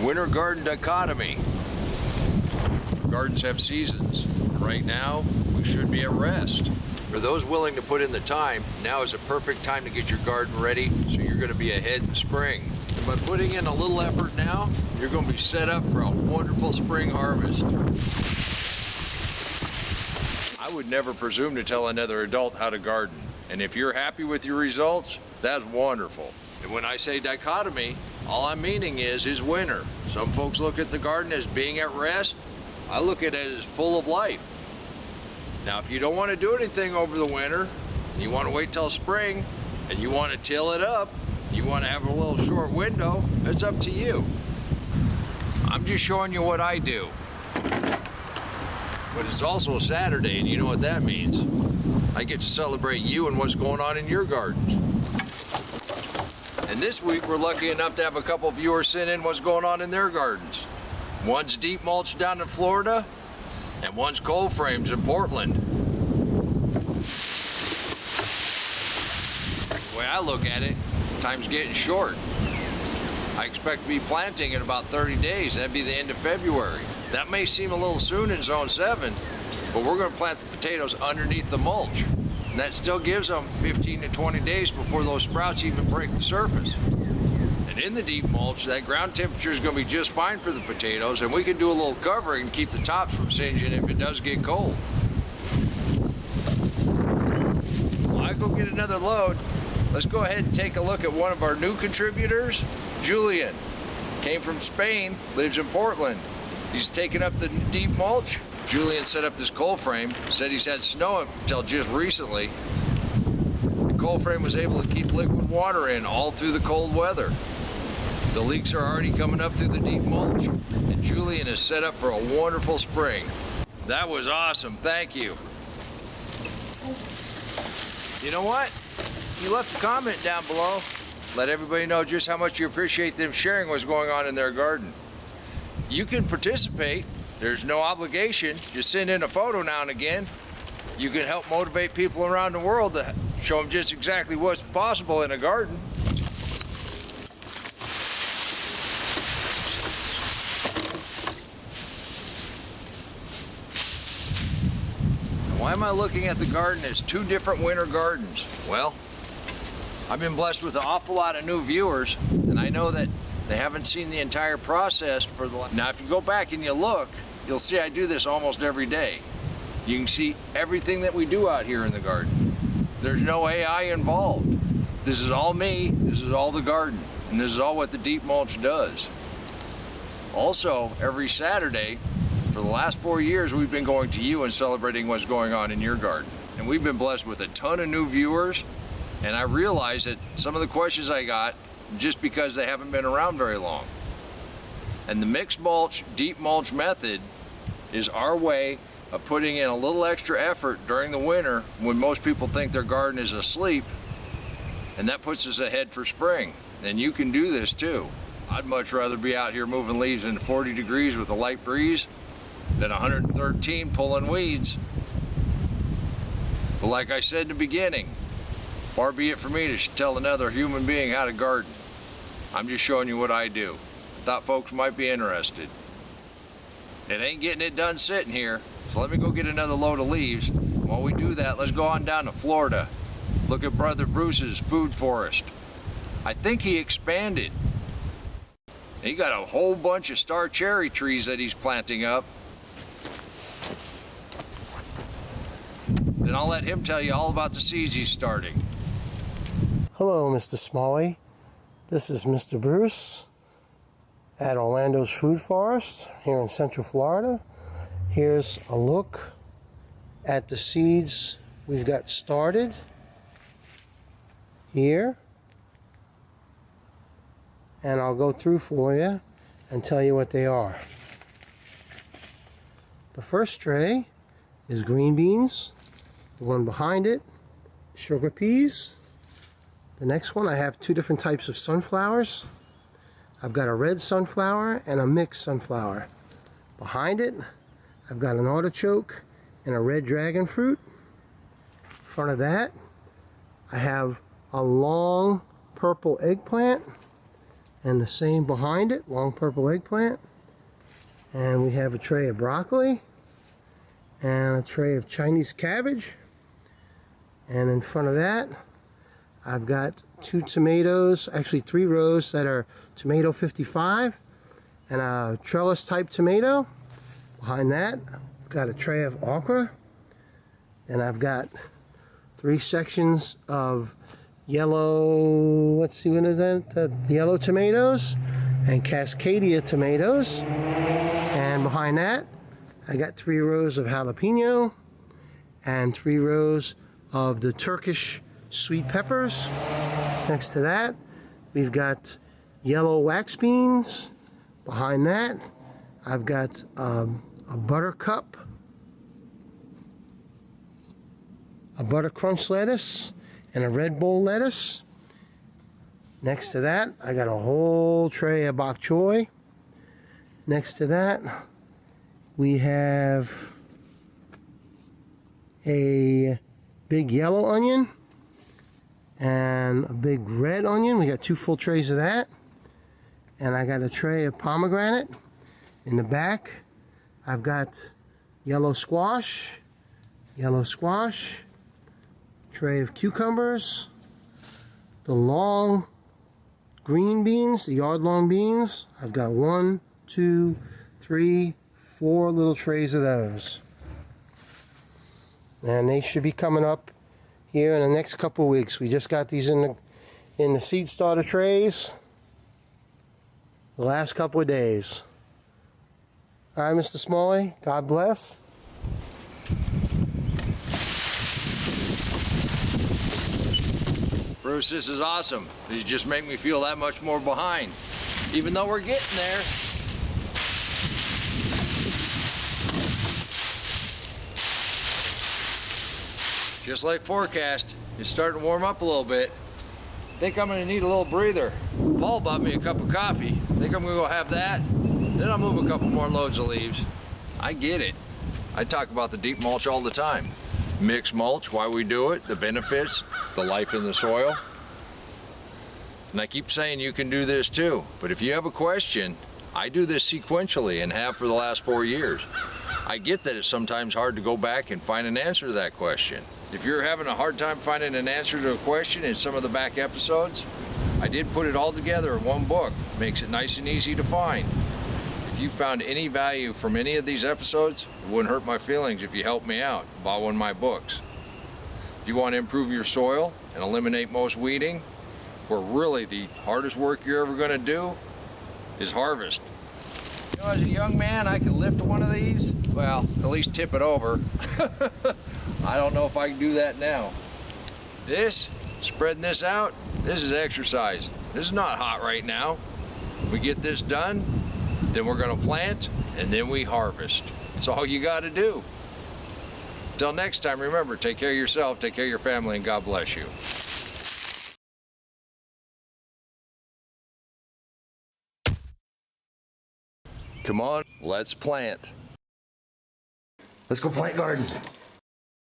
Winter garden dichotomy. Gardens have seasons. Right now, we should be at rest. For those willing to put in the time, now is a perfect time to get your garden ready, so you're going to be ahead in spring. And by putting in a little effort now, you're going to be set up for a wonderful spring harvest. I would never presume to tell another adult how to garden. And if you're happy with your results, that's wonderful. And when I say dichotomy, all I'm meaning is winter. Some folks look at the garden as being at rest. I look at it as full of life. Now, if you don't want to do anything over the winter, and you want to wait till spring, and you want to till it up, you want to have a little short window, it's up to you. I'm just showing you what I do. But it's also a Saturday, and you know what that means. I get to celebrate you and what's going on in your gardens. And this week, we're lucky enough to have a couple viewers send in what's going on in their gardens. One's deep mulch down in Florida, and one's cold frames in Portland. The way I look at it, time's getting short. I expect to be planting in about 30 days. That'd be the end of February. That may seem a little soon in Zone 7, but we're going to plant the potatoes underneath the mulch. And that still gives them 15 to 20 days before those sprouts even break the surface. And in the deep mulch, that ground temperature is going to be just fine for the potatoes, and we can do a little covering to keep the tops from singeing if it does get cold. While I go get another load, let's go ahead and take a look at one of our new contributors, Julian. Came from Spain, lives in Portland. He's taken up the deep mulch. Julian set up this cold frame, said he's had snow until just recently. The cold frame was able to keep liquid water in all through the cold weather. The leaks are already coming up through the deep mulch, and Julian is set up for a wonderful spring. That was awesome, thank you. You know what? You left a comment down below. Let everybody know just how much you appreciate them sharing what's going on in their garden. You can participate. There's no obligation. Just send in a photo now and again. You can help motivate people around the world to show them just exactly what's possible in a garden. Why am I looking at the garden as two different winter gardens? Well, I've been blessed with an awful lot of new viewers, and I know that they haven't seen the entire process for the... Now, if you go back and you look, you'll see I do this almost every day. You can see everything that we do out here in the garden. There's no AI involved. This is all me, this is all the garden, and this is all what the deep mulch does. Also, every Saturday, for the last 4 years, we've been going to you and celebrating what's going on in your garden. And we've been blessed with a ton of new viewers, and I realize that some of the questions I got, just because they haven't been around very long. And the mixed mulch, deep mulch method is our way of putting in a little extra effort during the winter when most people think their garden is asleep, and that puts us ahead for spring. And you can do this too. I'd much rather be out here moving leaves in 40 degrees with a light breeze than 113 pulling weeds. But like I said in the beginning, far be it for me to tell another human being how to garden. I'm just showing you what I do. I thought folks might be interested. It ain't getting it done sitting here, so let me go get another load of leaves. While we do that, let's go on down to Florida. Look at Brother Bruce's food forest. I think he expanded. He got a whole bunch of star cherry trees that he's planting up. Then I'll let him tell you all about the seeds he's starting. Hello, Mr. Smalley. This is Mr. Bruce at Orlando's Food Forest here in Central Florida. Here's a look at the seeds we've got started here. And I'll go through for you and tell you what they are. The first tray is green beans. The one behind it, sugar peas. The next one, I have two different types of sunflowers. I've got a red sunflower and a mixed sunflower. Behind it, I've got an artichoke and a red dragon fruit. In front of that, I have a long purple eggplant. And the same behind it, long purple eggplant. And we have a tray of broccoli and a tray of Chinese cabbage. And in front of that, I've got 2 tomatoes, actually 3 rows that are tomato 55 and a trellis type tomato. Behind that, I've got a tray of okra. And I've got 3 sections of yellow, let's see, what is that? The yellow tomatoes and Cascadia tomatoes. And behind that, I got 3 rows of jalapeno and 3 rows of the Turkish sweet peppers. Next to that, we've got yellow wax beans. Behind that, I've got a buttercup, a butter crunch lettuce, and a red bowl lettuce. Next to that, I got a whole tray of bok choy. Next to that, we have a big yellow onion and a big red onion. We got 2 full trays of that. And I got a tray of pomegranate. In the back, I've got yellow squash, tray of cucumbers, the long green beans, the yard long beans. I've got 1, 2, 3, 4 little trays of those. And they should be coming up here in the next couple of weeks. We just got these in the seed starter trays the last couple of days. All right, Mr. Smalley, God bless. Bruce, this is awesome. You just make me feel that much more behind, even though we're getting there. Just like forecast, it's starting to warm up a little bit. I think I'm gonna need a little breather. Paul bought me a cup of coffee. I think I'm gonna go have that. Then I'll move a couple more loads of leaves. I get it. I talk about the deep mulch all the time. Mixed mulch, why we do it, the benefits, the life in the soil. And I keep saying you can do this too. But if you have a question, I do this sequentially and have for the last 4 years. I get that it's sometimes hard to go back and find an answer to that question. If you're having a hard time finding an answer to a question in some of the back episodes, I did put it all together in one book. Makes it nice and easy to find. If you found any value from any of these episodes, it wouldn't hurt my feelings if you helped me out. Buy one of my books. If you want to improve your soil and eliminate most weeding, where really the hardest work you're ever going to do is harvest. You know, as a young man, I could lift one of these. Well, at least tip it over. I don't know if I can do that now. This, spreading this out, this is exercise. This is not hot right now. We get this done, then we're gonna plant, and then we harvest. That's all you gotta do. Till next time, remember, take care of yourself, take care of your family, and God bless you. Come on, let's plant. Let's go plant garden.